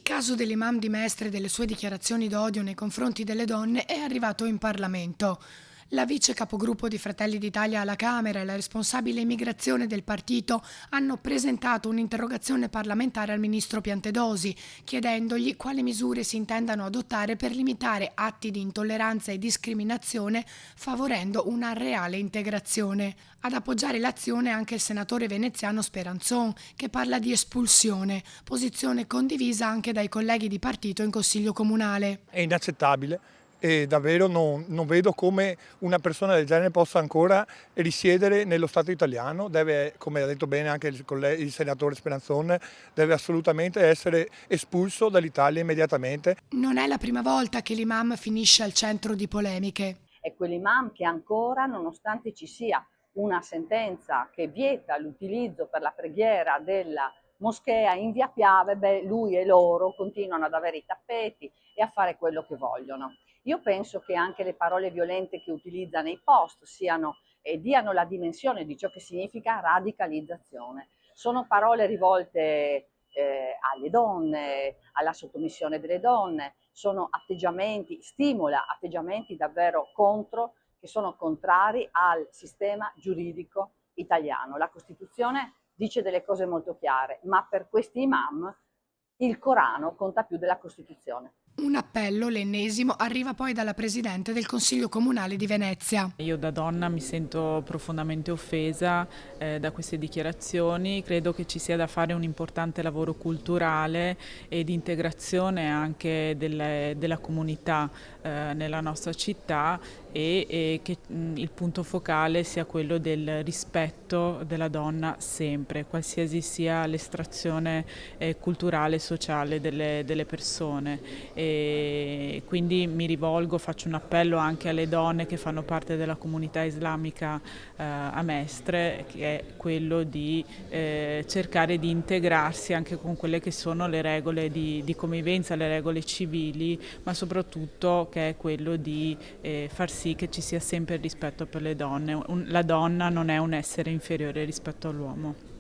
caso dell'imam di Mestre e delle sue dichiarazioni d'odio nei confronti delle donne è arrivato in Parlamento. La vice capogruppo di Fratelli d'Italia alla Camera e la responsabile immigrazione del partito hanno presentato un'interrogazione parlamentare al ministro Piantedosi, chiedendogli quali misure si intendano adottare per limitare atti di intolleranza e discriminazione, favorendo una reale integrazione. Ad appoggiare l'azione anche il senatore veneziano Speranzon, che parla di espulsione, posizione condivisa anche dai colleghi di partito in Consiglio Comunale. È inaccettabile e davvero non vedo come una persona del genere possa ancora risiedere nello Stato italiano. Deve, come ha detto bene anche il senatore Speranzon, deve assolutamente essere espulso dall'Italia immediatamente. Non è la prima volta che l'imam finisce al centro di polemiche. È quell'imam che ancora, nonostante ci sia una sentenza che vieta l'utilizzo per la preghiera della moschea in via Piave, lui e loro continuano ad avere i tappeti e a fare quello che vogliono. Io penso che anche le parole violente che utilizza nei post diano la dimensione di ciò che significa radicalizzazione. Sono parole rivolte alle donne, alla sottomissione delle donne, sono atteggiamenti, stimola atteggiamenti davvero che sono contrari al sistema giuridico italiano. La Costituzione dice delle cose molto chiare, ma per questi imam il Corano conta più della Costituzione. Un appello, l'ennesimo, arriva poi dalla Presidente del Consiglio Comunale di Venezia. Io da donna mi sento profondamente offesa da queste dichiarazioni, credo che ci sia da fare un importante lavoro culturale e di integrazione anche della comunità nella nostra città e che il punto focale sia quello del rispetto della donna sempre, qualsiasi sia l'estrazione culturale e sociale delle persone. E quindi mi rivolgo, faccio un appello anche alle donne che fanno parte della comunità islamica a Mestre, che è quello di cercare di integrarsi anche con quelle che sono le regole di convivenza, le regole civili, ma soprattutto che è quello di far sì che ci sia sempre il rispetto per le donne. La donna non è un essere inferiore rispetto all'uomo.